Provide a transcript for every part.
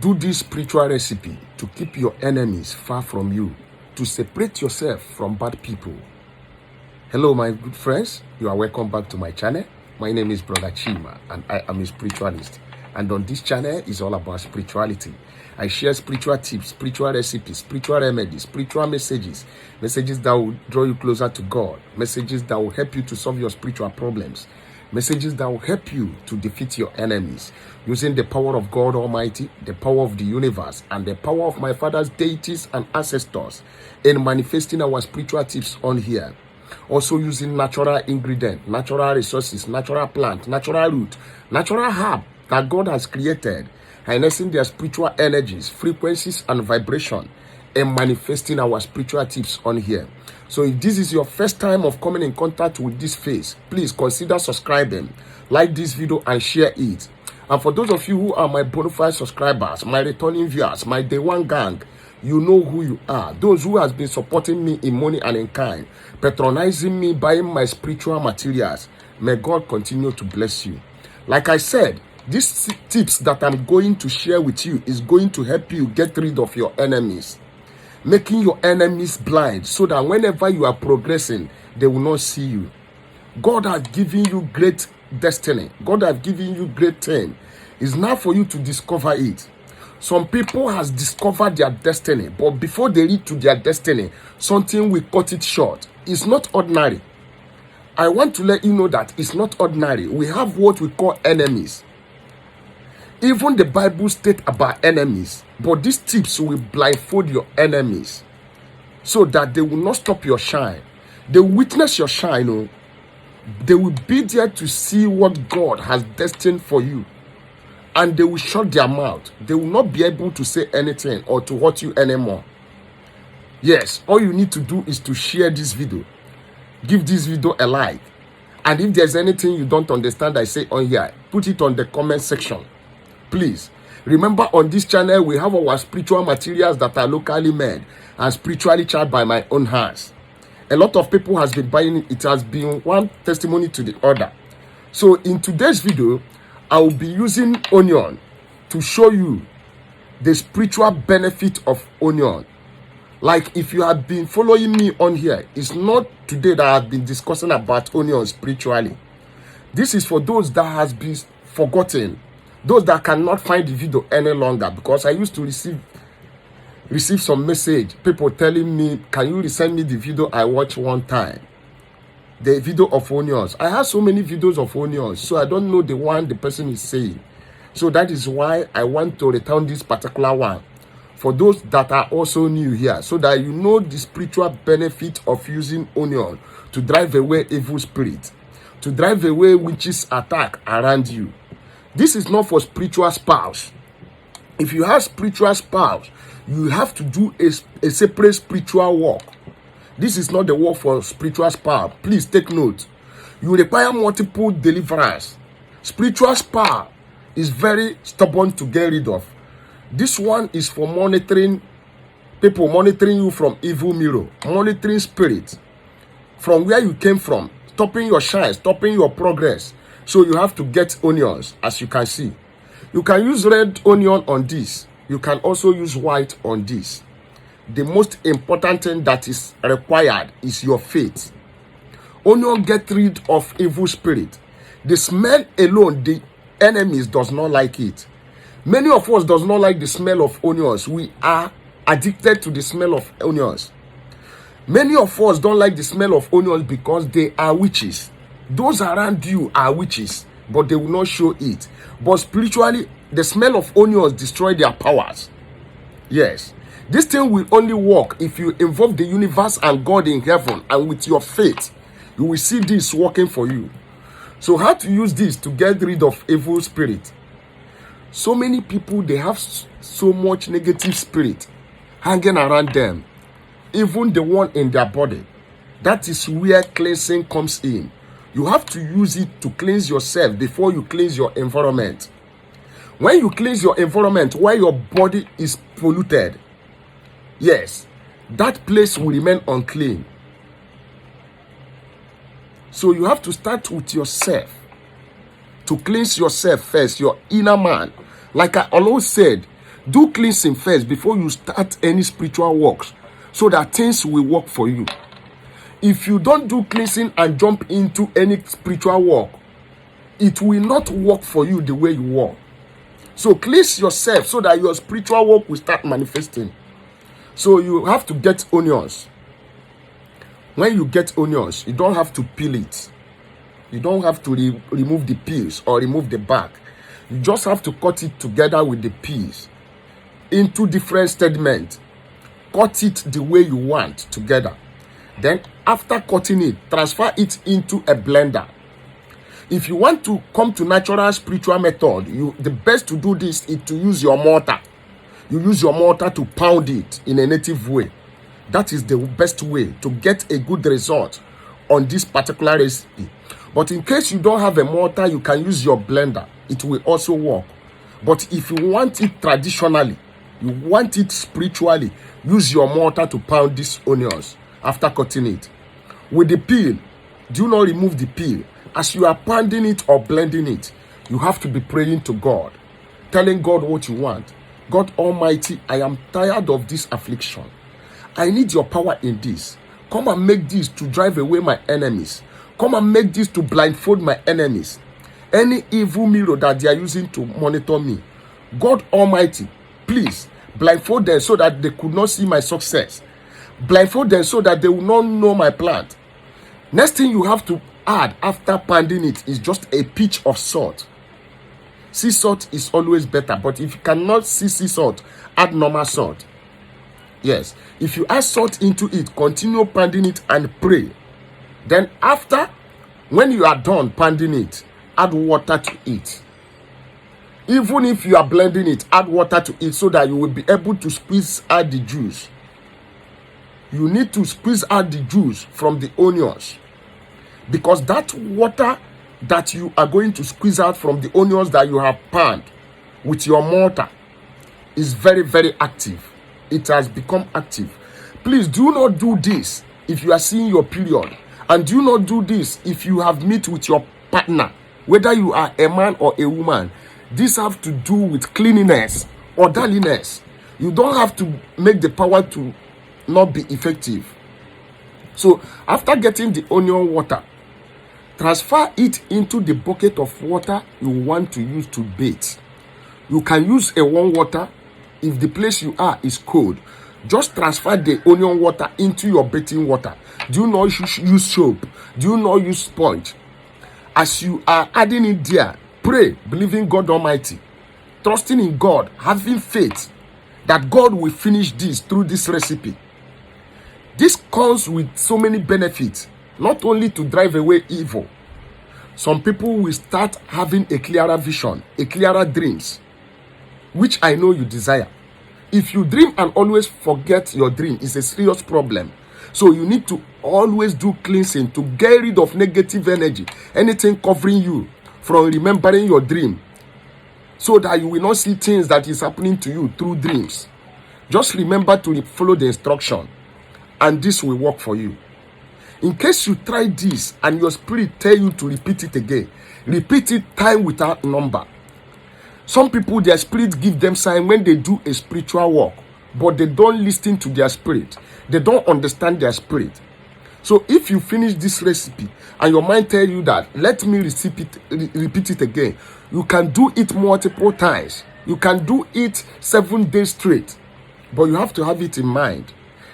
Do this spiritual recipe to keep your enemies far from you, to separate yourself from bad people. Hello, my good friends. You are welcome back to my channel. My name is Brother Chima, and I am a spiritualist. And on this channel is all about spirituality. I share spiritual tips, spiritual recipes, spiritual remedies, spiritual messages, messages that will draw you closer to God, messages that will help you to solve your spiritual problems, messages that will help you to defeat your enemies using the power of God Almighty, the power of the universe, and the power of my father's deities and ancestors in manifesting our spiritual tips on here. Also using natural ingredient, natural resources, natural plant, natural root, natural herb that God has created, harnessing their spiritual energies, frequencies, and vibration, and manifesting our spiritual tips on here. So if this is your first time of coming in contact with this face, please consider subscribing, like this video, and share it. And for those of you who are my bona fide subscribers, my returning viewers, my day one gang, you know who you are. Those who has been supporting me in money and in kind, patronizing me, buying my spiritual materials. May God continue to bless you. Like I said, these tips that I'm going to share with you is going to help you get rid of your enemies, making your enemies blind so that whenever you are progressing, they will not see you. God has given you great destiny. God has given you great thing. It's now for you to discover it. Some people has discovered their destiny, but before they reach to their destiny, something will cut it short. It's not ordinary. I want to let you know that it's not ordinary. We have what we call enemies. Even the Bible states about enemies, but these tips will blindfold your enemies so that they will not stop your shine. They will witness your shine. Oh. They will be there to see what God has destined for you. And they will shut their mouth. They will not be able to say anything or to hurt you anymore. Yes, all you need to do is to share this video. Give this video a like. And if there's anything you don't understand I say on here, put it on the comment section. Please, remember on this channel, we have our spiritual materials that are locally made and spiritually charged by my own hands. A lot of people has been buying it. It has been one testimony to the other. So in today's video, I will be using onion to show you the spiritual benefit of onion. Like if you have been following me on here, it's not today that I've been discussing about onion spiritually. This is for those that has been forgotten, those that cannot find the video any longer, because I used to receive some message, people telling me, can you resend me the video I watched one time? The video of onions. I have so many videos of onions, so I don't know the one the person is saying. So that is why I want to return this particular one for those that are also new here, so that you know the spiritual benefit of using onion to drive away evil spirit, to drive away witches attack around you. This is not for spiritual spouse. If you have spiritual spouse, you have to do a separate spiritual work. This is not the work for spiritual spouse. Please take note. You require multiple deliverance. Spiritual spouse is very stubborn to get rid of. This one is for monitoring people, monitoring you from evil mirror, monitoring spirit from where you came from, stopping your shine, stopping your progress. So you have to get onions, as you can see. You can use red onion on this. You can also use white on this. The most important thing that is required is your faith. Onion get rid of evil spirit. The smell alone, the enemies does not like it. Many of us does not like the smell of onions. We are addicted to the smell of onions. Many of us don't like the smell of onions because they are witches. Those around you are witches, but they will not show it. But spiritually, the smell of onions destroy their powers. Yes. This thing will only work if you involve the universe and God in heaven, and with your faith, you will see this working for you. So how to use this to get rid of evil spirit? So many people, they have so much negative spirit hanging around them, even the one in their body. That is where cleansing comes in. You have to use it to cleanse yourself before you cleanse your environment. When you cleanse your environment where your body is polluted, yes, that place will remain unclean. So you have to start with yourself. To cleanse yourself first, your inner man. Like I always said, Do cleansing first before you start any spiritual works, so that things will work for you. If you don't do cleansing and jump into any spiritual work, it will not work for you the way you want. So cleanse yourself so that your spiritual work will start manifesting. So you have to get onions. When you get onions, you don't have to peel it. You don't have to remove the peels or remove the bark. You just have to cut it together with the peels into different segments. Cut it the way you want together. Then after cutting it, transfer it into a blender. If you want to come to natural spiritual method, the best to do this is to use your mortar. You use your mortar to pound it in a native way. That is the best way to get a good result on this particular recipe. But in case you don't have a mortar, you can use your blender. It will also work. But if you want it traditionally, you want it spiritually, use your mortar to pound these onions after cutting it. With the peel, do not remove the peel. As you are pounding it or blending it, you have to be praying to God, telling God what you want. God Almighty, I am tired of this affliction. I need your power in this. Come and make this to drive away my enemies. Come and make this to blindfold my enemies. Any evil mirror that they are using to monitor me, God Almighty, please blindfold them so that they could not see my success. Blindfold them so that they will not know my plan. Next thing you have to add after pounding it is just a pinch of salt. Sea salt is always better, but if you cannot see sea salt, add normal salt. Yes, if you add salt into it, continue pounding it and pray. Then after, when you are done pounding it, add water to it. Even if you are blending it, add water to it so that you will be able to squeeze out the juice. You need to squeeze out the juice from the onions, because that water that you are going to squeeze out from the onions that you have pounded with your mortar is very, very active. It has become active. Please do not do this if you are seeing your period, and do not do this if you have met with your partner, whether you are a man or a woman. This has to do with cleanliness, orderliness. You don't have to make the power to not be effective. So after getting the onion water, transfer it into the bucket of water you want to use to bathe. You can use a warm water if the place you are is cold. Just transfer the onion water into your bathing water. Do not use soap. Do not use sponge. As you are adding it there, pray, believing God Almighty, trusting in God, having faith that God will finish this through this recipe. This comes with so many benefits, not only to drive away evil. Some people will start having a clearer vision, a clearer dreams, which I know you desire. If you dream and always forget your dream, it's a serious problem. So you need to always do cleansing to get rid of negative energy, anything covering you from remembering your dream, so that you will not see things that is happening to you through dreams. Just remember to follow the instruction, and this will work for you. In case you try this and your spirit tell you to repeat it again, repeat it time without number. Some people, their spirit give them sign when they do a spiritual work, but they don't listen to their spirit. They don't understand their spirit. So if you finish this recipe and your mind tell you that, let me repeat it again, you can do it multiple times. You can do it 7 days straight. But you have to have it in mind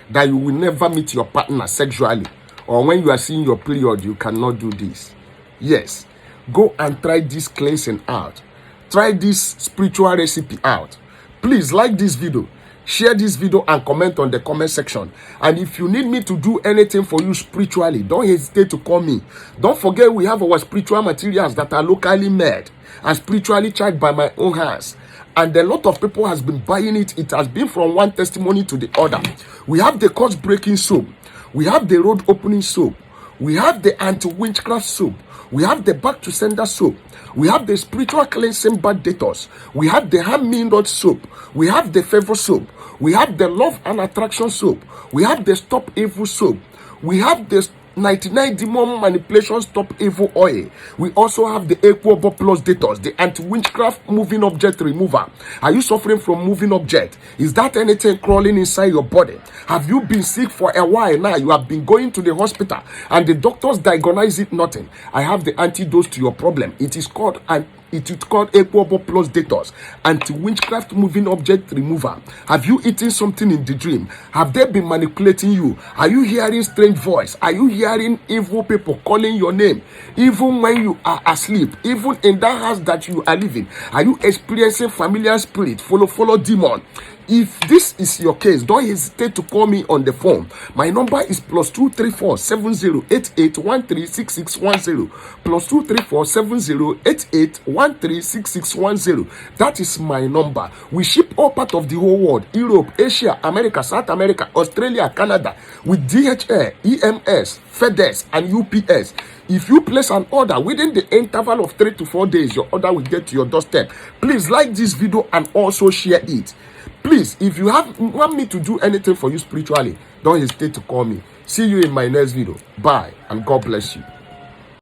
that you will never meet your partner sexually, or when you are seeing your period, you cannot do this. Yes, go and try this cleansing out. Try this spiritual recipe out. Please like this video, share this video, and comment on the comment section. And if you need me to do anything for you spiritually, don't hesitate to call me. Don't forget, we have our spiritual materials that are locally made and spiritually charged by my own hands. And a lot of people has been buying it. It has been from one testimony to the other. We have the curse breaking soap. We have the road opening soap. We have the anti-witchcraft soap. We have the back to sender soap. We have the spiritual cleansing bad detox. We have the hand mineral soap. We have the favor soap. We have the love and attraction soap. We have the stop evil soap. We have the 99 demon manipulation stop evil oil. We also have the Equable Plus Detox, the anti-witchcraft moving object remover. Are you suffering from moving object? Is that anything crawling inside your body? Have you been sick for a while now? You have been going to the hospital and the doctors diagnose it nothing. I have the antidote to your problem. It is called Equable Plus Detox, anti-witchcraft moving object remover. Have you eaten something in the dream? Have they been manipulating you? Are you hearing strange voice? Are you hearing evil people calling your name even when you are asleep? Even in that house that you are living, are you experiencing familiar spirit, follow demon? If this is your case, don't hesitate to call me on the phone. My number is +234 7088 136610. +234 7088 136610. That is my number. We ship all part of the whole world: Europe, Asia, America, South America, Australia, Canada, with DHL, EMS, FedEx, and UPS. If you place an order within the interval of 3 to 4 days, your order will get to your doorstep. Please like this video and also share it. Please, if you want me to do anything for you spiritually, don't hesitate to call me. See you in my next video. Bye, and God bless you.